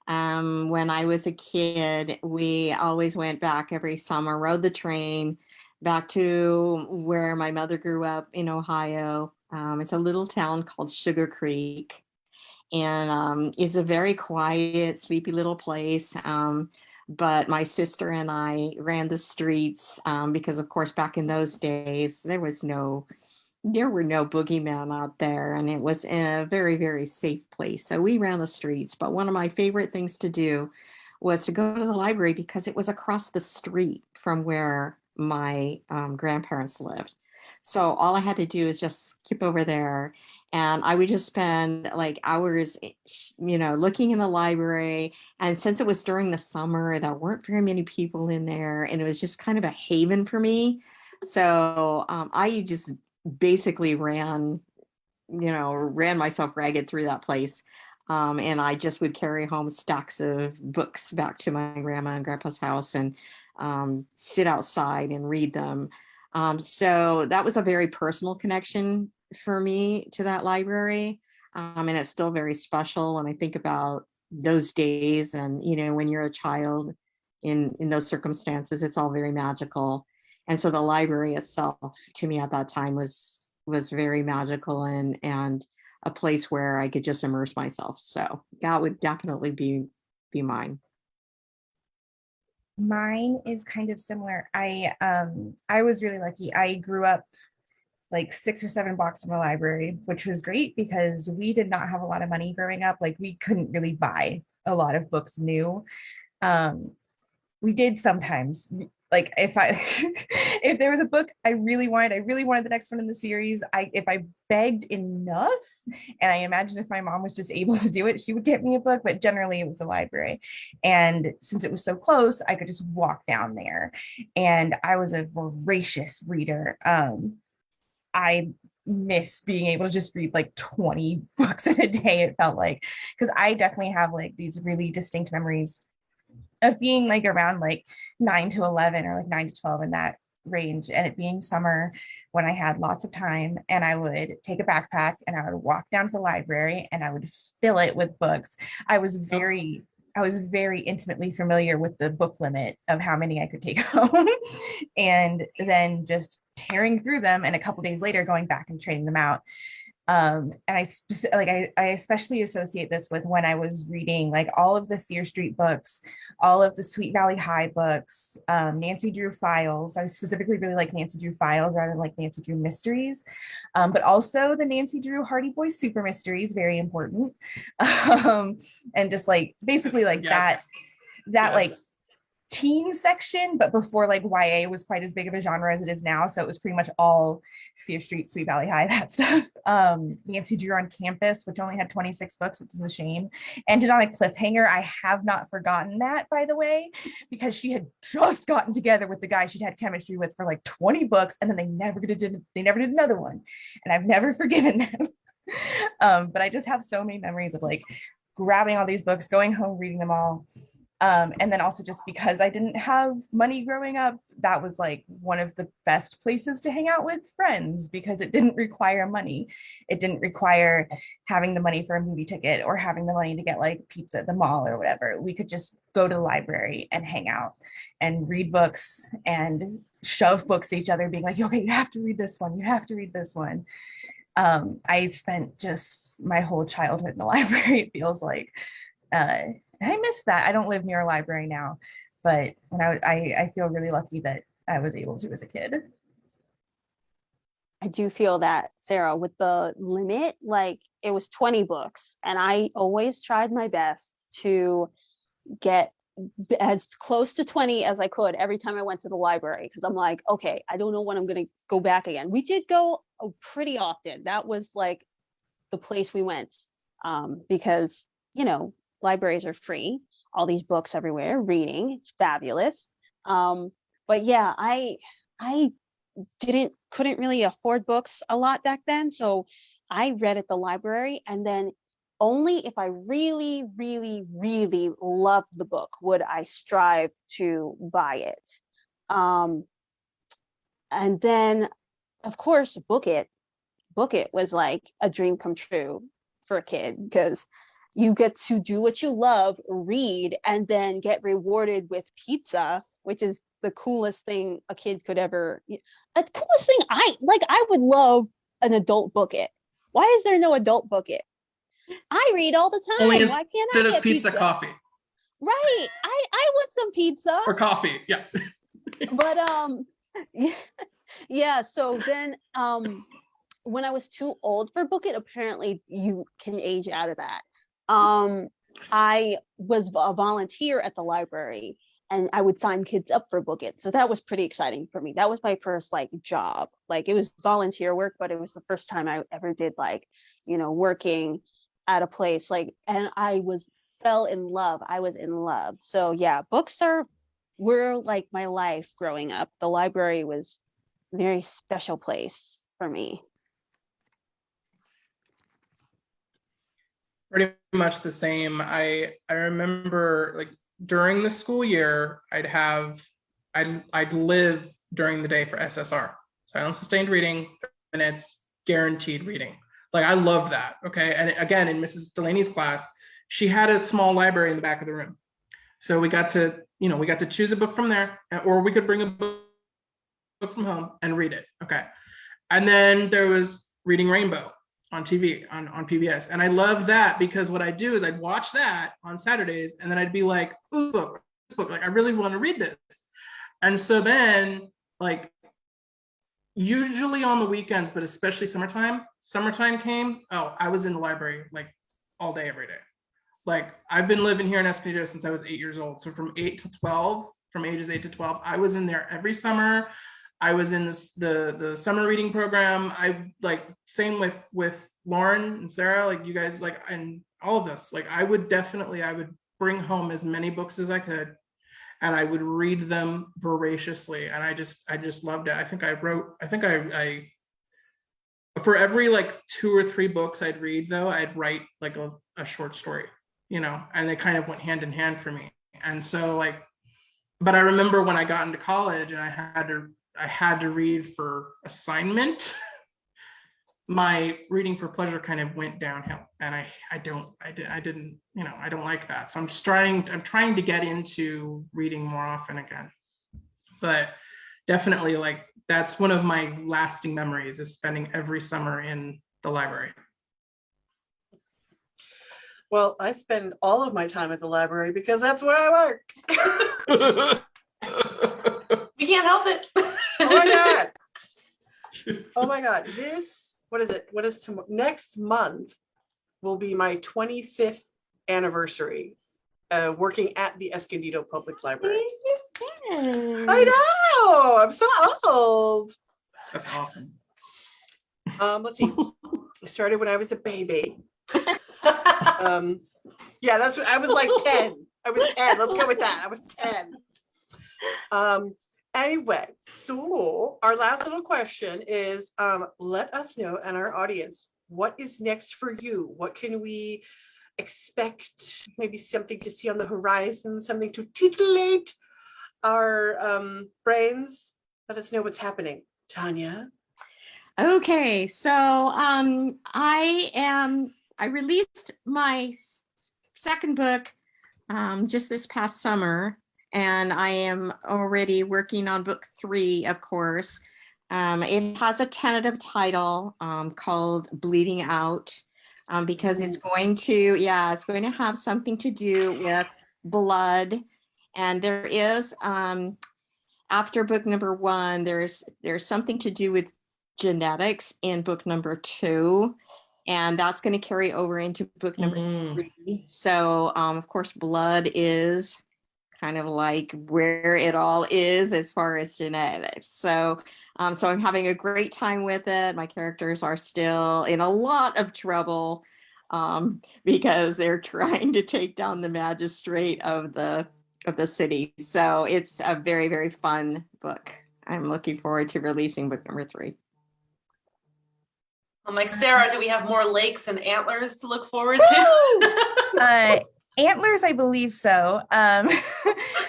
When I was a kid, we always went back every summer, rode the train back to where my mother grew up in Ohio. It's a little town called Sugar Creek, and it's a very quiet, sleepy little place. But my sister and I ran the streets because, of course, back in those days, there were no boogeymen out there, and it was in a very, very safe place. So we ran the streets. But one of my favorite things to do was to go to the library because it was across the street from where my grandparents lived. So all I had to do is just skip over there, and I would just spend like hours, looking in the library. And since it was during the summer, there weren't very many people in there, and it was just kind of a haven for me. So I just basically ran myself ragged through that place. And I just would carry home stacks of books back to my grandma and grandpa's house and sit outside and read them. So that was a very personal connection for me to that library. And it's still very special when I think about those days. And, when you're a child in those circumstances, it's all very magical. And so the library itself to me at that time was very magical and a place where I could just immerse myself. So that would definitely be mine. Mine is kind of similar. I was really lucky. I grew up like 6 or 7 blocks from a library, which was great because we did not have a lot of money growing up. Like we couldn't really buy a lot of books new. We did sometimes, like if I if there was a book I really wanted the next one in the series, if I begged enough, and I imagine if my mom was just able to do it, she would get me a book, but generally it was the library. And since it was so close, I could just walk down there. And I was a voracious reader. I miss being able to just read like 20 books in a day, it felt like, because I definitely have like these really distinct memories of being like around like 9 to 11 or like 9 to 12 in that range, and it being summer when I had lots of time, and I would take a backpack and I would walk down to the library and I would fill it with books. I was very intimately familiar with the book limit of how many I could take home, and then just tearing through them, and a couple days later going back and trading them out. And I especially associate this with when I was reading like all of the Fear Street books, all of the Sweet Valley High books, Nancy Drew Files. I specifically really like Nancy Drew Files rather than like Nancy Drew Mysteries, but also the Nancy Drew Hardy Boys Super Mysteries, very important. And just like basically like Yes. that like Yes. teen section, but before like YA was quite as big of a genre as it is now. So it was pretty much all Fear Street, Sweet Valley High, that stuff. Nancy Drew on Campus, which only had 26 books, which is a shame. Ended on a cliffhanger. I have not forgotten that, by the way, because she had just gotten together with the guy she'd had chemistry with for like 20 books, and then they never did another one. And I've never forgiven them. But I just have so many memories of like grabbing all these books, going home, reading them all. And then also just because I didn't have money growing up, that was like one of the best places to hang out with friends, because it didn't require money. It didn't require having the money for a movie ticket or having the money to get like pizza at the mall or whatever. We could just go to the library and hang out and read books and shove books at each other, being like, okay, you have to read this one. You have to read this one. I spent just my whole childhood in the library, it feels like. I miss that. I don't live near a library now, but when I feel really lucky that I was able to as a kid. I do feel that, Sarah, with the limit, like it was 20 books, and I always tried my best to get as close to 20 as I could every time I went to the library, because I'm like, okay, I don't know when I'm going to go back again. We did go pretty often. That was like the place we went, because, you know, libraries are free, all these books everywhere, reading, it's fabulous. But yeah, I couldn't really afford books a lot back then, so I read at the library, and then only if I really, really, really loved the book would I strive to buy it. And then, of course, Book It was like a dream come true for a kid, because you get to do what you love, read, and then get rewarded with pizza, which is the coolest thing a kid could ever. The coolest thing I would love an adult Book It. Why is there no adult Book It? I read all the time. Only Why can't instead I of get pizza, coffee Right. I want some pizza. or coffee. Yeah. But yeah. So then when I was too old for Book It, apparently you can age out of that. I was a volunteer at the library, and I would sign kids up for Book It. So that was pretty exciting for me. That was my first like job. Like it was volunteer work, but it was the first time I ever did like, you know, working at a place, like, and I was in love. So yeah, books were like my life growing up. The library was a very special place for me. Pretty much the same. I remember like during the school year, I'd live during the day for SSR, silent sustained reading, minutes, guaranteed reading. Like I love that. Okay. And again, in Mrs. Delaney's class, she had a small library in the back of the room. So we got to choose a book from there, or we could bring a book from home and read it. Okay. And then there was Reading Rainbow on TV, on PBS. And I love that, because what I do is I'd watch that on Saturdays, and then I'd be like, ooh, this book, like I really want to read this. And so then like usually on the weekends, but especially summertime came, I was in the library like all day, every day. Like I've been living here in Escondido since I was 8 years old. So from 8 to 12, from ages 8 to 12. I was in there every summer. I was in the summer reading program. I like, same with Lauren and Sarah, like you guys, like, and all of us, like I would bring home as many books as I could, and I would read them voraciously. And I just loved it. I think I for every like 2 or 3 books I'd read though, I'd write like a short story, you know, and they kind of went hand in hand for me. And so like, but I remember when I got into college and I had to read for assignment, my reading for pleasure kind of went downhill, and I didn't, you know, I don't like that. So I'm trying to get into reading more often again. But definitely, like, that's one of my lasting memories, is spending every summer in the library. Well, I spend all of my time at the library because that's where I work. We can't help it. Oh my God. Oh my God. What is it? What is tomorrow? Next month will be my 25th anniversary working at the Escondido Public Library. I know. I'm so old. That's awesome. Let's see. I started when I was a baby. Yeah, that's what I was, like 10. I was 10. Let's go with that. I was 10. Anyway, so our last little question is, let us know and our audience, what is next for you? What can we expect? Maybe something to see on the horizon, something to titillate our brains. Let us know what's happening. Tanya? Okay, so I released my second book just this past summer, and I am already working on book 3, of course. It has a tentative title called Bleeding Out, because it's going to have something to do with blood. And there is, after book number 1, there's something to do with genetics in book number 2. And that's going to carry over into book number 3. So, of course, blood is kind of like where it all is as far as genetics. So I'm having a great time with it. My characters are still in a lot of trouble because they're trying to take down the magistrate of the city. So it's a very, very fun book. I'm looking forward to releasing book number 3. I'm like, Sarah, do we have more lakes and antlers to look forward to? Antlers, I believe so. I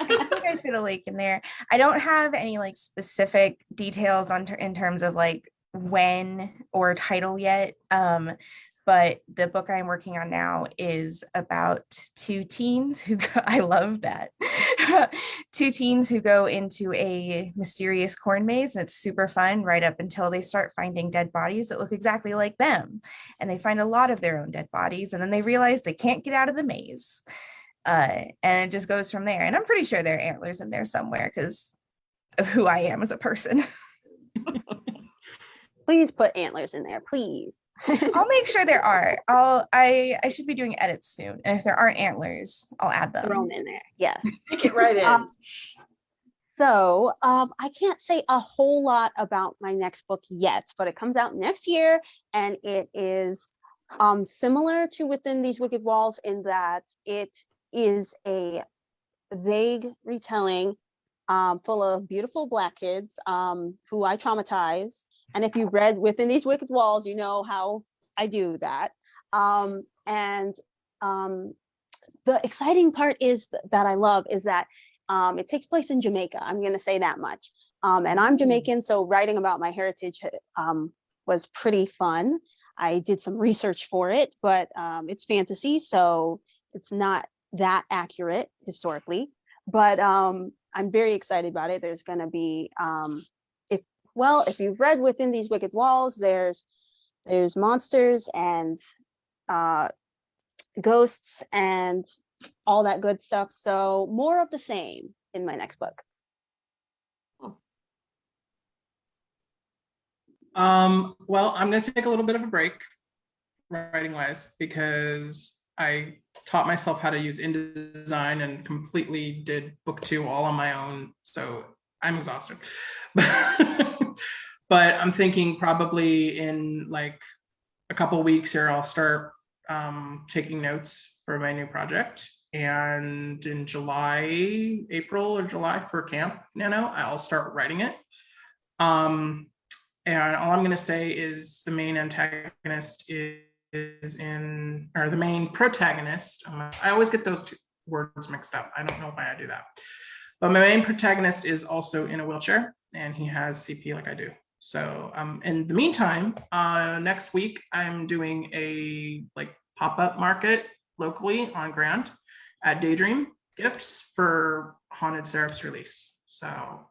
think I fit a lake in there. I don't have any like specific details in terms of like when or title yet. But the book I'm working on now is about 2 teens who I love that. 2 teens who go into a mysterious corn maze, and it's super fun right up until they start finding dead bodies that look exactly like them. And they find a lot of their own dead bodies, and then they realize they can't get out of the maze. And it just goes from there. And I'm pretty sure there are antlers in there somewhere because of who I am as a person. Please put antlers in there, please. I'll make sure there are. I should be doing edits soon, and if there aren't antlers, I'll add them. Thrown in there, yes. Stick it right in. So I can't say a whole lot about my next book yet, but it comes out next year, and it is similar to Within These Wicked Walls in that it is a vague retelling full of beautiful Black kids who I traumatize. And if you've read Within These Wicked Walls, you know how I do that. And the exciting part is that I love is that it takes place in Jamaica. I'm going to say that much. And I'm Jamaican, so writing about my heritage was pretty fun. I did some research for it, but it's fantasy, so it's not that accurate historically. But I'm very excited about it. There's going to be if you've read Within These Wicked Walls, there's monsters and ghosts and all that good stuff. So more of the same in my next book. Well, I'm going to take a little bit of a break writing wise because I taught myself how to use InDesign and completely did book 2 all on my own. So I'm exhausted. But I'm thinking probably in like a couple weeks here, I'll start taking notes for my new project. And in April or July for Camp Nano, I'll start writing it. And all I'm going to say is the main antagonist is in, or the main protagonist. I always get those 2 words mixed up. I don't know why I do that. But my main protagonist is also in a wheelchair, and he has CP like I do. So in the meantime, next week I'm doing a like pop-up market locally on Grand at Daydream Gifts for Haunted Seraph's release. So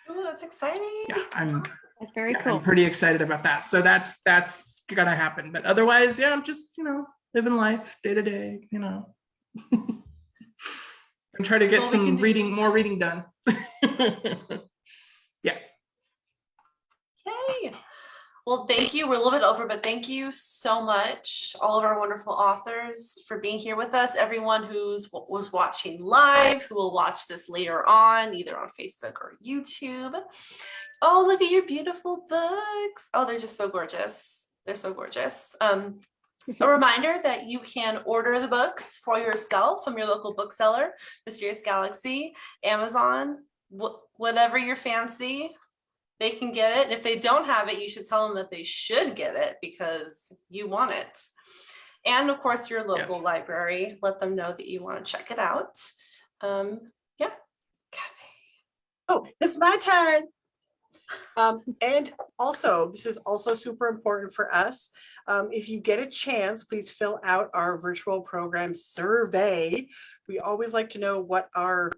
that's exciting. yeah, That's very cool. I'm pretty excited about that. So that's gonna happen. But otherwise, yeah, I'm just, living life day to day, and try to get some more reading done. Yeah. Yay. Well, thank you. We're a little bit over, but thank you so much, all of our wonderful authors, for being here with us. Everyone was watching live, who will watch this later on, either on Facebook or YouTube. Oh, look at your beautiful books. Oh, they're just so gorgeous. They're so gorgeous. A reminder that you can order the books for yourself from your local bookseller, Mysterious Galaxy, Amazon, whatever your fancy. They can get it. And if they don't have it, you should tell them that they should get it because you want it. And of course, your local library. Let them know that you want to check it out. Yeah, Cathy. Oh, it's my turn. And also, this is also super important for us. If you get a chance, please fill out our virtual program survey. We always like to know what our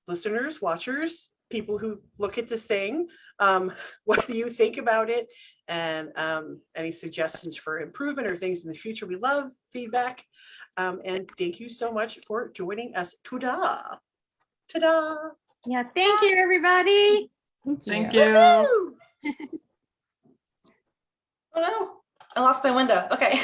listeners, watchers, people who look at this thing, what do you think about it? And any suggestions for improvement or things in the future. We love feedback. And thank you so much for joining us. Ta-da. Ta-da. Yeah, thank you, everybody. Thank you. Oh no, I lost my window. Okay.